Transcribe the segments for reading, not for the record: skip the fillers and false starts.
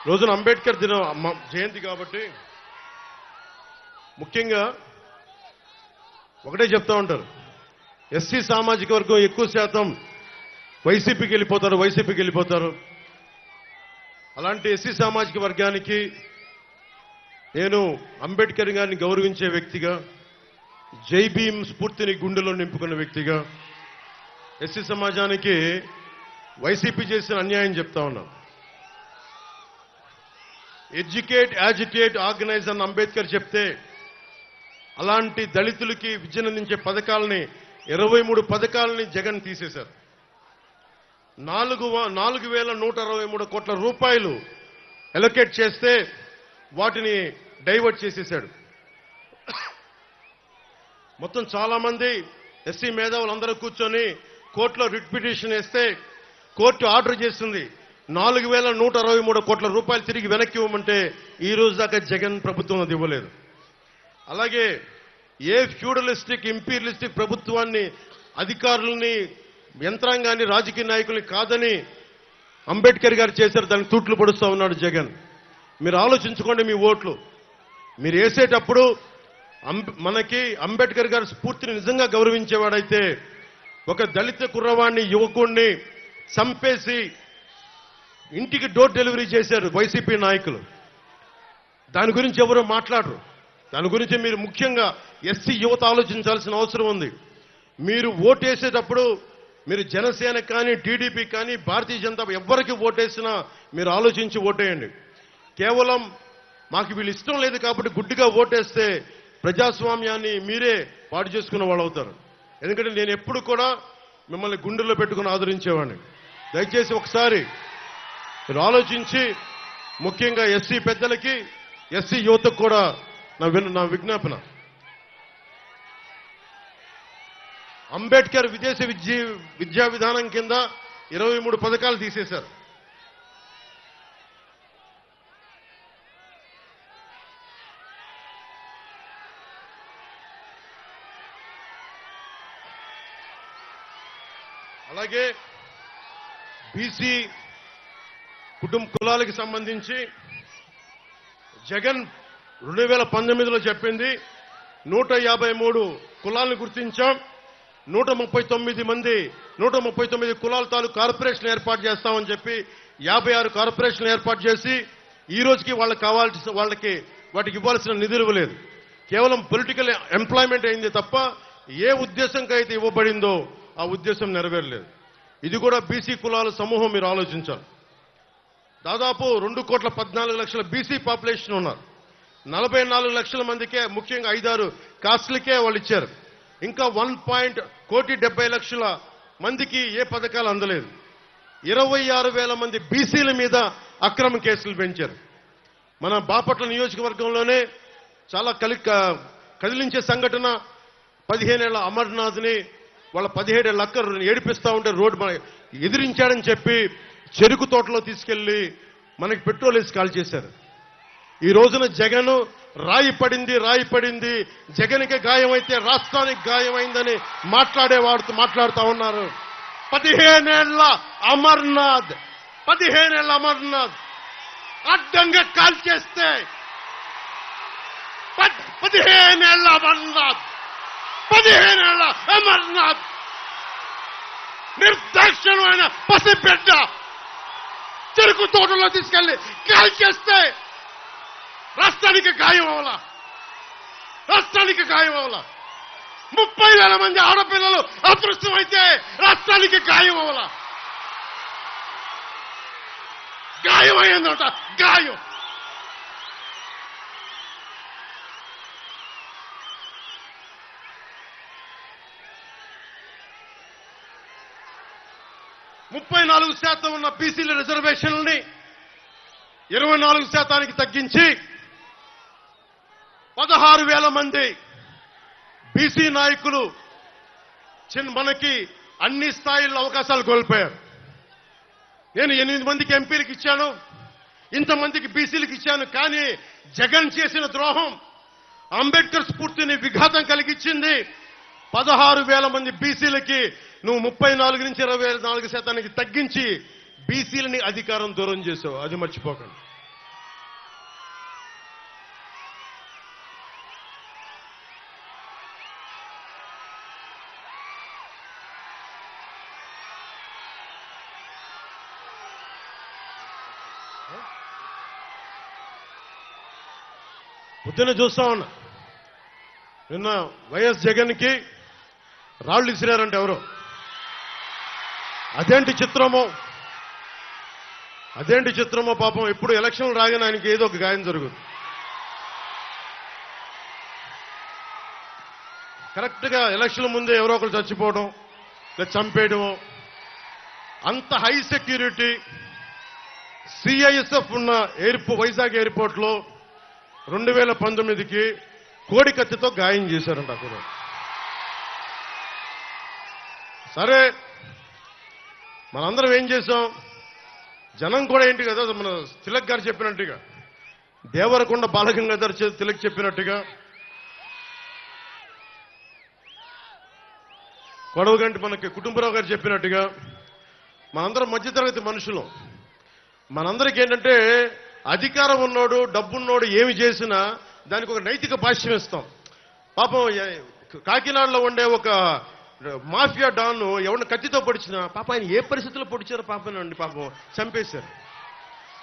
రోజున అంబేద్కర్ జయంతి కాబట్టి ముఖ్యంగా ఒకటే చెప్తా ఉంటారు, ఎస్సీ సామాజిక వర్గం ఎక్కువ శాతం వైసీపీకి వెళ్ళిపోతారు. అలాంటి ఎస్సీ సామాజిక వర్గానికి నేను అంబేద్కర్ గారిని గౌరవించే వ్యక్తిగా, జై భీమ్ స్ఫూర్తిని గుండెలో నింపుకున్న వ్యక్తిగా ఎస్సీ సమాజానికి వైసీపీ చేసిన అన్యాయం చెప్తా ఉన్నాం. ఎడ్యుకేట్, యాజిటేట్, ఆర్గనైజ్ అన్న అంబేద్కర్ చెప్తే అలాంటి దళితులకి విద్యనందించే పథకాలని 23 పథకాలని జగన్ తీసేశారు. 4,163 కోట్ల రూపాయలు అలొకేట్ చేస్తే వాటిని డైవర్ట్ చేసేశాడు. మొత్తం చాలా మంది ఎస్సీ మేధావులందరూ కూర్చొని కోర్టులో రిట్ పిటిషన్ వేస్తే కోర్టు ఆర్డర్ చేస్తుంది 4,163 కోట్ల రూపాయలు తిరిగి వెనక్కి ఇవ్వమంటే ఈ రోజు దాకా జగన్ ప్రభుత్వం అది ఇవ్వలేదు. అలాగే ఏ ఫ్యూడలిస్టిక్, ఇంపీరియలిస్టిక్ ప్రభుత్వాన్ని, అధికారుల్ని, యంత్రాంగాన్ని, రాజకీయ నాయకుల్ని కాదని అంబేద్కర్ గారు చేశారు, దానికి తూట్లు పొడుస్తూ ఉన్నాడు జగన్. మీరు ఆలోచించుకోండి, మీ ఓట్లు మీరు వేసేటప్పుడు మనకి అంబేద్కర్ గారి స్ఫూర్తిని నిజంగా గౌరవించేవాడైతే ఒక దళిత కుర్రవాణ్ణి, యువకుణ్ణి చంపేసి ఇంటికి డోర్ డెలివరీ చేశారు వైసీపీ నాయకులు. దాని గురించి ఎవరో మాట్లాడరు. దాని గురించి మీరు ముఖ్యంగా ఎస్సీ యువత ఆలోచించాల్సిన అవసరం ఉంది. మీరు ఓటేసేటప్పుడు మీరు జనసేన కానీ, టీడీపీ కానీ, భారతీయ జనతా ఎవ్వరికి ఓటేసినా మీరు ఆలోచించి ఓటేయండి. కేవలం మాకు వీళ్ళు ఇష్టం లేదు కాబట్టి గుడ్డిగా ఓటేస్తే ప్రజాస్వామ్యాన్ని మీరే పాడు చేసుకున్న వాళ్ళు అవుతారు. ఎందుకంటే నేను ఎప్పుడు కూడా మిమ్మల్ని గుండెల్లో పెట్టుకుని ఆదరించేవాడిని. దయచేసి ఒకసారి మీరు ఆలోచించి, ముఖ్యంగా ఎస్సీ పెద్దలకి, ఎస్సీ యువతకు కూడా నా విజ్ఞాపన, అంబేద్కర్ విదేశీ విద్యా విధానం కింద 23 పథకాలు తీసేశారు. అలాగే బీసీ కులాలకి సంబంధించి జగన్ 2019లో చెప్పింది 153 కులాలను గుర్తించాం, 139 కులాల తాలూకు కార్పొరేషన్ ఏర్పాటు చేస్తామని చెప్పి 56 కార్పొరేషన్లు ఏర్పాటు చేసి ఈ రోజుకి వాటికి ఇవ్వాల్సిన నిధులు ఇవ్వలేదు. కేవలం పొలిటికల్ ఎంప్లాయ్మెంట్ అయింది తప్ప ఏ ఉద్దేశంకి అయితే ఇవ్వబడిందో ఆ ఉద్దేశం నెరవేరలేదు. ఇది కూడా బీసీ కులాల సమూహం మీరు ఆలోచించాలి. దాదాపు 2,14,00,000 బీసీ పాపులేషన్ ఉన్నారు. 44 లక్షల మందికే, ముఖ్యంగా 5-6 కాస్ట్లకే వాళ్ళు ఇచ్చారు. ఇంకా 1,70,00,000 మందికి ఏ పథకాలు అందలేదు. 26,000 మంది బీసీల మీద అక్రమ కేసులు పెంచారు. మన బాపట్ల నియోజకవర్గంలోనే చాలా కదిలించే సంఘటన, 15 ఏళ్ల అమర్నాథ్ని వాళ్ళ 17 ఏళ్ల అక్క ఏడిపిస్తా ఉంటే రోడ్డు ఎదిరించాడని చెప్పి చెరుకు తోటలో తీసుకెళ్లి మనకి పెట్రోల్ వేసి కాల్ చేశారు. ఈ రోజున జగన్ రాయి పడింది, జగన్కి గాయమైతే రాష్ట్రానికి గాయమైందని మాట్లాడుతూ ఉన్నారు. 15 ఏళ్ల అమర్నాథ్ అడ్డంగా కాల్ చేస్తే 15 ఏళ్ల అమర్నాథ్ నిర్దాక్షిణ్యమైన పసిబిడ్డ చెరుకు తోటలో తీసుకెళ్లి కాల్ చేస్తే రాష్ట్రానికి గాయం అవ్వాలా? 30,000 మంది ఆడపిల్లలు అదృష్టమైతే రాష్ట్రానికి గాయం అవ్వాలా? గాయమైందట, గాయం. %34 ఉన్న బీసీల రిజర్వేషన్లని 24% తగ్గించి 16,000 మంది బీసీ నాయకులు మనకి అన్ని స్థాయిల్లో అవకాశాలు కోల్పోయారు. నేను 8 మందికి ఎంపీలకు ఇచ్చాను, ఇంతమందికి బీసీలకు ఇచ్చాను. కానీ జగన్ చేసిన ద్రోహం అంబేద్కర్ స్ఫూర్తిని విఘాతం కలిగించింది. 16,000 మంది బీసీలకి నువ్వు 34 నుంచి 24% తగ్గించి బీసీలని అధికారం దూరం చేసావు. అది మర్చిపోకండి. పొద్దున్న చూస్తా ఉన్నా, నిన్న వైఎస్ జగన్కి రాళ్ళు ఇసిరారంటే ఎవరు? అదేంటి చిత్రమో పాపం. ఇప్పుడు ఎలక్షన్లు రాగానే ఆయనకి ఏదో ఒక గాయం జరుగుతుంది. కరెక్ట్గా ఎలక్షన్ల ముందే ఎవరో ఒకరు చచ్చిపోవడం లేదా చంపేయడం, అంత హై సెక్యూరిటీ సిఐఎస్ఎఫ్ ఉన్న వైజాగ్ ఎయిర్పోర్ట్లో 2019కి కోడి కత్తితో గాయం చేశారంట అక్కడ. సరే, మనందరం ఏం చేశాం? జనం కూడా ఏంటి కదా, మన తిలక్ గారు చెప్పినట్టుగా, దేవరకొండ బాలగంగాధర్ తిలక్ చెప్పినట్టుగా, కొడవగంటి మనకి కుటుంబరావు గారు చెప్పినట్టుగా, మనందరం మధ్యతరగతి మనుషులు. మనందరికీ ఏంటంటే అధికారం ఉన్నోడు, డబ్బున్నోడు ఏమి చేసినా దానికి ఒక నైతిక భాష్యం ఇస్తాం. పాపం కాకినాడలో ఉండే ఒక మాఫియా డాన్ ఎవరిని కత్తితో పొడిచినా పాప ఆయన ఏ పరిస్థితుల్లో పొడిచారో పాపనండి, పాపం చంపేశారు.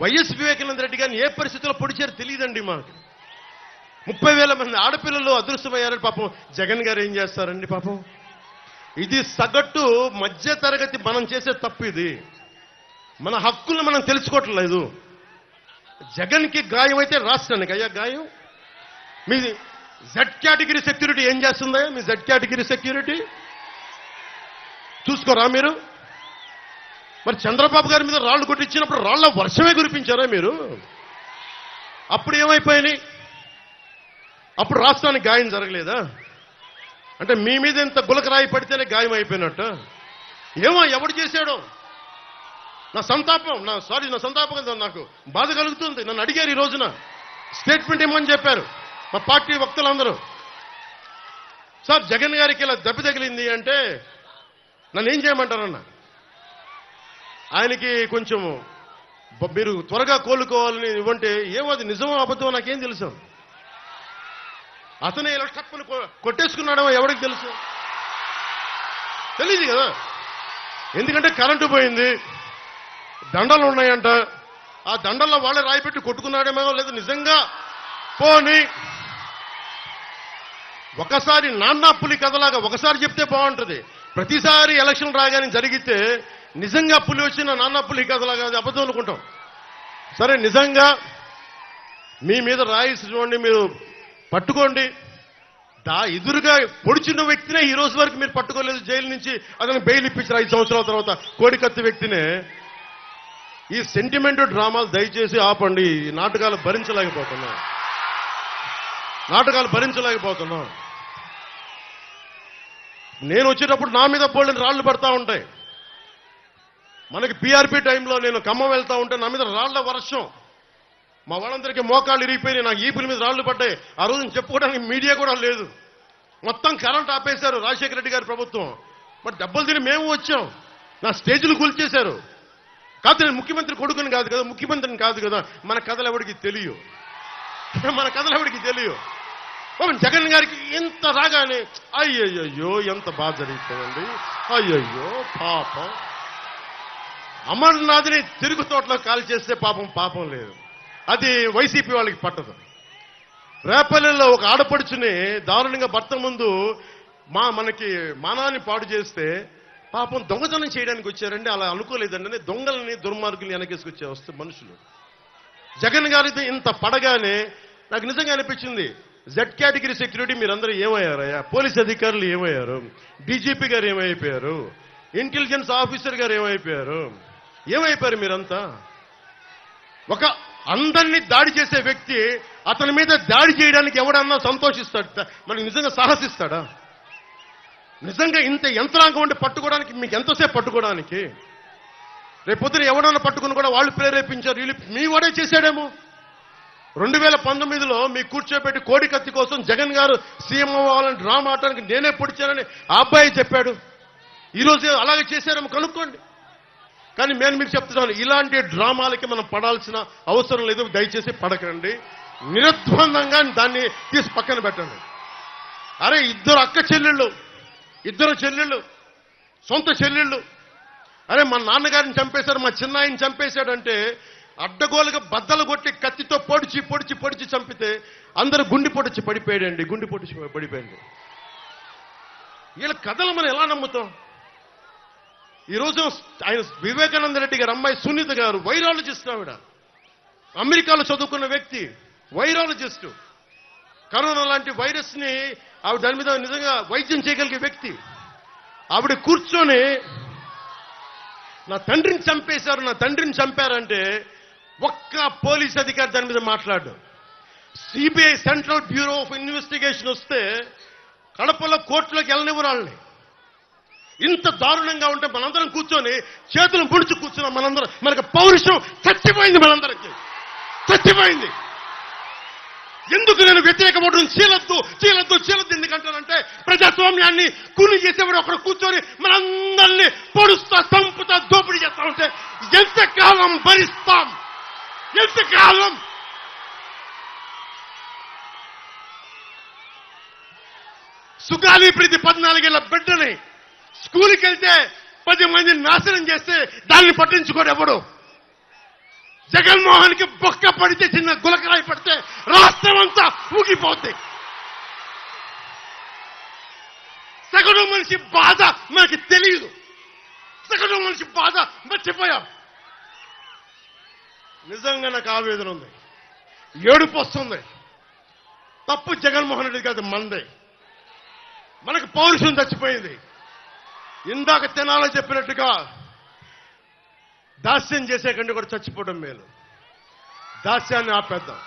వైఎస్ వివేకానంద రెడ్డి గారిని ఏ పరిస్థితుల్లో పొడిచారో తెలియదండి మాకు. 30,000 మంది ఆడపిల్లలు అదృష్టమయ్యారని పాపం జగన్ గారు ఏం చేస్తారండి పాపం. ఇది సగటు మధ్య తరగతి మనం చేసే తప్పు. ఇది మన హక్కులను మనం తెలుసుకోవట్లేదు. జగన్కి గాయం అయితే రాష్ట్రానికి అయ్యా గాయం. మీ జెడ్ కేటగిరీ సెక్యూరిటీ ఏం చేస్తుందా? మీ జెడ్ కేటగిరీ సెక్యూరిటీ చూసుకోరా మీరు? మరి చంద్రబాబు గారి మీద రాళ్లు కొట్టించినప్పుడు రాళ్ల వర్షమే కురిపించారా మీరు? అప్పుడు ఏమైపోయినాయి? అప్పుడు రాష్ట్రానికి గాయం జరగలేదా? అంటే మీ మీద ఇంత గులకరాయి పడితేనే గాయం అయిపోయినట్టు. ఏమో ఎవడు చేశాడో నా సంతాపం నాకు బాధ కలుగుతుంది. నన్ను అడిగారు ఈ రోజున స్టేట్మెంట్ ఇవ్వమని చెప్పారు మా పార్టీ వక్తలందరూ. సార్ జగన్ గారికి ఇలా దెబ్బ తగిలింది అంటే నన్ను ఏం చేయమంటారన్న? ఆయనకి కొంచెం మీరు త్వరగా కోలుకోవాలని ఇవ్వంటే ఏమో అది నిజమో అబద్ధమో నాకేం తెలుసు. అతనే ఇలా తప్పును కొట్టేసుకున్నాడో ఎవరికి తెలుసు? తెలియదు కదా. ఎందుకంటే కరెంటు పోయింది, దండలు ఉన్నాయంట, ఆ దండల్లో వాళ్ళే రాయిపెట్టి కొట్టుకున్నాడేమో, లేదు నిజంగా పోని ఒకసారి నాన్న పులి కథలాగా ఒకసారి చెప్తే బాగుంటుంది. ప్రతిసారి ఎలక్షన్ రాగానే జరిగితే నిజంగా పులి వచ్చిన నాన్న పులి కథలాగా అది అబద్ధం అనుకుంటాం. సరే, నిజంగా మీ మీద రాయి చూడండి, మీరు పట్టుకోండి. ఎదురుగా పొడిచిన వ్యక్తినే ఈ రోజు వరకు మీరు పట్టుకోలేదు. జైలు నుంచి అతను బెయిల్ ఇప్పించారు 5 సంవత్సరాల తర్వాత. కోడికత్తి వ్యక్తినే. ఈ సెంటిమెంట్ డ్రామాలు దయచేసి ఆపండి. ఈ నాటకాలు భరించలేకపోతున్నాం. నేను వచ్చేటప్పుడు నా మీద పోలిన రాళ్లు పడతా ఉంటాయి. మనకి పీఆర్పీ టైంలో నేను ఖమ్మం వెళ్తా ఉంటే నా మీద రాళ్ల వర్షం. మా వాళ్ళందరికీ మోకాళ్ళు ఇరిగిపోయినాయి, నాకు ఈపుల మీద రాళ్లు పడ్డాయి. ఆ రోజున చెప్పుకోవడానికి మీడియా కూడా లేదు. మొత్తం కరెంట్ ఆపేశారు రాజశేఖర రెడ్డి గారి ప్రభుత్వం. మరి దెబ్బలు తిని మేము వచ్చాం. నా స్టేజ్లు కూల్చేశారు. కాదు, నేను ముఖ్యమంత్రి కొడుకుని కాదు కదా, ముఖ్యమంత్రిని కాదు కదా. మన కథలు ఎవరికి తెలియవు. జగన్ గారికి ఎంత రాగానే అయ్యయ్యో ఎంత బాధ జరుగుతుందండి, అయ్యయ్యో పాపం. అమర్నాథ్ని తిరుగు తోటలో కాల్ చేస్తే పాపం లేదు. అది వైసీపీ వాళ్ళకి పట్టదు. రేపల్లెల్లో ఒక ఆడపడుచుని దారుణంగా భర్త ముందు మనకి మానాన్ని పాడు చేస్తే పాపం దొంగతనం చేయడానికి వచ్చారండి. అలా అనుకోలేదండి. దొంగలని దుర్మార్గుల్ని వెనకేసుకొచ్చే వస్తే మనుషులు. జగన్ గారితో ఇంత పడగానే నాకు నిజంగా అనిపించింది, జెడ్ కేటగిరీ సెక్యూరిటీ మీరందరూ ఏమయ్యారయ్యా? పోలీస్ అధికారులు ఏమయ్యారు? డీజీపీ గారు ఏమైపోయారు? ఇంటెలిజెన్స్ ఆఫీసర్ గారు ఏమైపోయారు మీరంతా? ఒక అందరినీ దాడి చేసే వ్యక్తి అతని మీద దాడి చేయడానికి ఎవడన్నా సంతోషిస్తాడు? మనకి నిజంగా సాహసిస్తాడా? నిజంగా ఇంత యంత్రాంగం ఉండి పట్టుకోవడానికి మీకు ఎంతసేపు పట్టుకోవడానికి? రేపొద్దున ఎవడన్నా పట్టుకుని కూడా వాళ్ళు ప్రేరేపించారు, వీళ్ళు మీ వాడే చేశాడేమో. 2019లో మీ కూర్చోబెట్టి కోడికత్తి కోసం జగన్ గారు సీఎం అవ్వాలని డ్రామా ఆడటానికి నేనే పొడిచానని ఆ అబ్బాయి చెప్పాడు. ఈరోజు అలాగే చేశారేమో కనుక్కోండి. కానీ నేను మీకు చెప్తున్నాను, ఇలాంటి డ్రామాలకి మనం పడాల్సిన అవసరం లేదు. దయచేసి పడకండి. నిర్ద్వందంగా దాన్ని తీసి పక్కన పెట్టండి. అరే, ఇద్దరు చెల్లెళ్ళు, సొంత చెల్లెళ్ళు. అరే, మా నాన్నగారిని చంపేశారు, మా చిన్నాయిని చంపేశాడంటే అడ్డగోలుగా బద్దలు కొట్టి కత్తితో పొడిచి పొడిచి పొడిచి చంపితే అందరూ గుండెపోటు వచ్చి పడిపోయాడండి. గుండెపోటు వచ్చి పడిపోయింది. వీళ్ళ కథలు మనం ఎలా నమ్ముతాం? ఈరోజు ఆయన వివేకానంద రెడ్డి గారు అమ్మాయి సునీత గారు వైరాలజిస్ట్. ఆవిడ అమెరికాలో చదువుకున్న వ్యక్తి, వైరాలజిస్టు. కరోనా లాంటి వైరస్ ని ఆవిడ దాని మీద నిజంగా వైద్యం చేయగలిగే వ్యక్తి. ఆవిడ కూర్చొని నా తండ్రిని చంపేశారు, నా తండ్రిని చంపారంటే ఒక్క పోలీస్ అధికారి దాని మీద మాట్లాడు. CBI central bureau of investigation వస్తే కడపలో కోర్టులోకి వెళ్ళనివ్వరు వాళ్ళని. ఇంత దారుణంగా ఉంటే మనందరం కూర్చొని చేతులు పొడిచి కూర్చున్నాం. మనందరం, మనకు పౌరుషం చచ్చిపోయింది, మనందరికి చచ్చిపోయింది. ఎందుకు నేను వ్యతిరేక ఓటును చీలద్దు చీలద్దు చీలద్దు ఎందుకంటానంటే ప్రజాస్వామ్యాన్ని కూలి చేసేవాడు ఒకడు కూర్చొని మనందరినీ పొడుస్తా చంపుతా దోపిడీ చేస్తా ఉంటే ఎంతకాలం భరిస్తాం? ఎంతకాలం? సుగాలి ప్రీతి 14 ఏళ్ల బిడ్డని స్కూల్కి వెళ్తే 10 మందిని నాశనం చేస్తే దాన్ని పట్టించుకోడు ఎవడు. జగన్మోహన్ కి బొక్క పడితే, చిన్న గులకరాయి పడితే రాష్ట్రం అంతా ఊగిపోద్ది. సగటు మనిషి బాధ మనకి తెలియదు. సగటు మనిషి బాధ మర్చిపోయాం. నిజంగా నాకు ఆవేదన ఉంది, ఏడుపు వస్తుంది. తప్పు జగన్మోహన్ రెడ్డి కాదు, మందే. మనకు పౌరుషం చచ్చిపోయింది. ఇందాక తెనాలో చెప్పినట్టుగా దాస్యం చేసే కంటే కూడా చచ్చిపోవడం మేలు. దాస్యాన్ని ఆపేద్దాం.